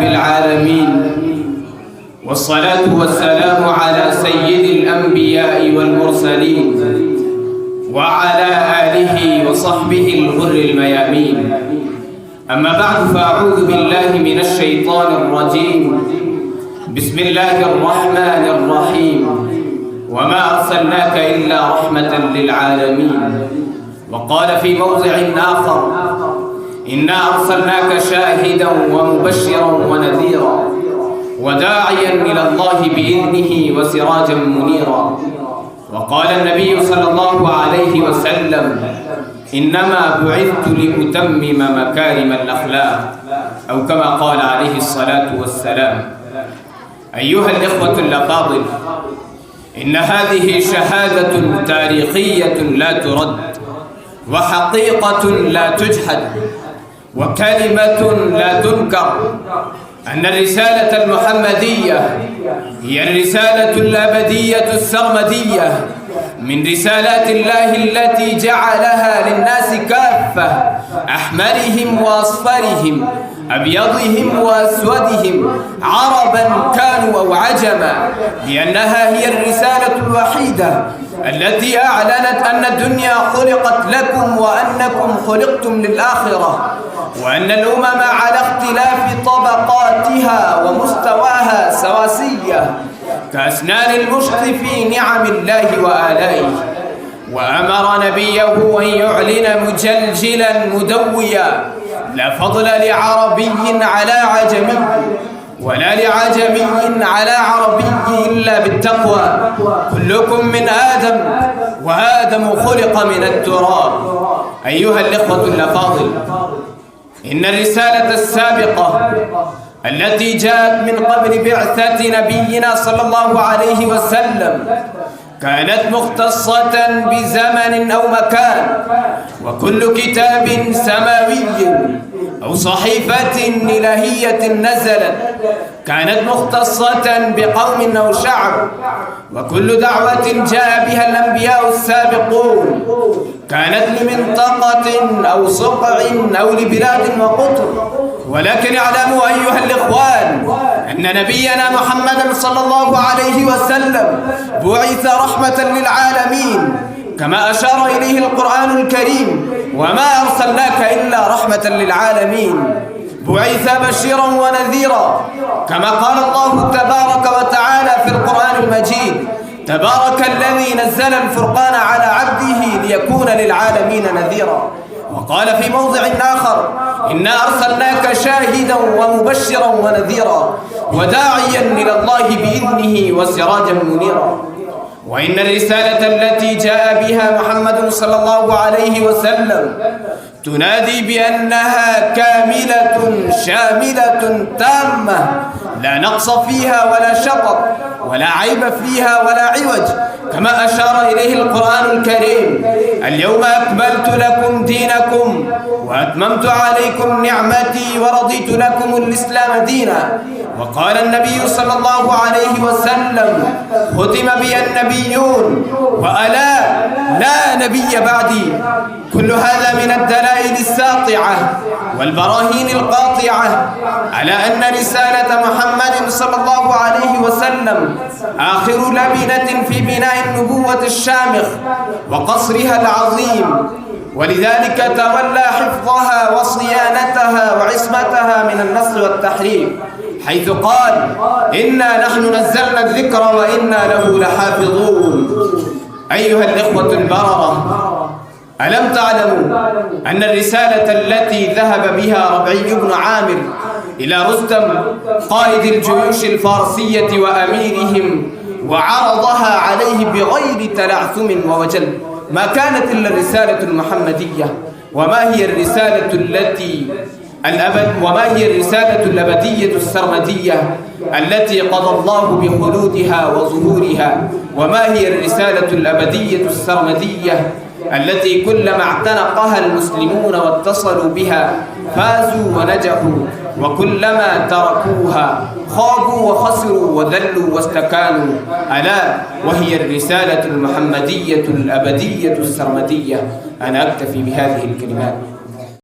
رب العالمين، والصلاة والسلام على سيد الأنبياء والمرسلين وعلى آله وصحبه الغر الميامين. أما بعد، فأعوذ بالله من الشيطان الرجيم. بسم الله الرحمن الرحيم. وما أرسلناك إلا رحمة للعالمين. وقال في موضع آخر: إنا أرسلناك شاهدا ومبشرا ونذيرا وداعيا إلى الله بإذنه وسراجا منيرا. وقال النبي صلى الله عليه وسلم: إنما بعثت لأتمم مكارم الأخلاق، أو كما قال عليه الصلاة والسلام. أيها الإخوة الأفاضل، إن هذه شهادة تاريخية لا ترد، وحقيقة لا تجحد، وكلمة لا تنكر، أن الرسالة المحمدية هي الرسالة الأبدية السرمدية من رسالات الله التي جعلها للناس كافة، أحمرهم وأصفرهم، أبيضهم وأسودهم، عربا كانوا أو عجما، لأنها هي الرسالة الوحيدة التي أعلنت أن الدنيا خلقت لكم وأنكم خلقتم للآخرة، وأن الأمم على اختلاف طبقاتها ومستواها سواسية كأسنان المشط في نعم الله وآلائه. وأمر نبيه أن يعلن مجلجلا مدويا: لا فضل لعربي على عجمي، ولا لعجمي على عربي إلا بالتقوى. كلكم من آدم، وآدم خلق من التراب. أيها الإخوة الأفاضل، إن الرسالة السابقة التي جاءت من قبل بعثة نبينا صلى الله عليه وسلم كانت مختصة بزمن أو مكان، وكل كتاب سماوي أو صحيفة إلهية نزلت كانت مختصة بقوم أو شعب، وكل دعوة جاء بها الأنبياء السابقون كانت لمنطقة أو صقع أو لبلاد وقطر. ولكن اعلموا أيها الإخوان أن نبينا محمدا صلى الله عليه وسلم بعث رحمة للعالمين، كما أشار إليه القرآن الكريم: وما أرسلناك إلا رحمة للعالمين. بعث بشيرا ونذيرا، كما قال الله تبارك وتعالى في القرآن المجيد: تبارك الذي نزل الفرقان على عبده ليكون للعالمين نذيرا. وقال في موضع آخر: إنا أرسلناك شاهدا ومبشرا ونذيرا وداعيا إلى الله بإذنه وسراجا منيرا. وإن الرسالة التي جاء بها محمد صلى الله عليه وسلم تنادي بأنها كاملة شاملة تامة، لا نقص فيها ولا شطط، ولا عيب فيها ولا عوج، كما أشار إليه القرآن الكريم: اليوم أكملت لكم دينكم وأتممت عليكم نعمتي ورضيت لكم الإسلام دينا. وقال النبي صلى الله عليه وسلم: ختم بي النبيون وألا لا نبي بعدي. كل هذا من الدلائل الساطعة والبراهين القاطعة على أن رسالة محمد صلى الله عليه وسلم آخر لبنة في بناء النبوة الشامخ وقصرها العظيم، ولذلك تولى حفظها وصيانتها وعصمتها من النصر والتحريف، حيث قال: إنا نحن نزلنا الذكر وإنا له لحافظون. أيها الإخوة البررة، ألم تعلموا أن الرسالة التي ذهب بها ربعي بن عامر إلى رستم قائد الجيوش الفارسية وأميرهم وعرضها عليه بغير تلعثم ووجل ما كانت إلا الرسالة المحمدية؟ وما هي الرسالة الأبدية السرمدية التي قضى الله بخلودها وظهورها؟ وما هي الرسالة الأبدية السرمدية التي كلما اعتنقها المسلمون واتصلوا بها فازوا ونجحوا، وكلما تركوها خابوا وخسروا وذلوا واستكانوا؟ ألا وهي الرسالة المحمدية الأبدية السرمدية. أنا أكتفي بهذه الكلمات.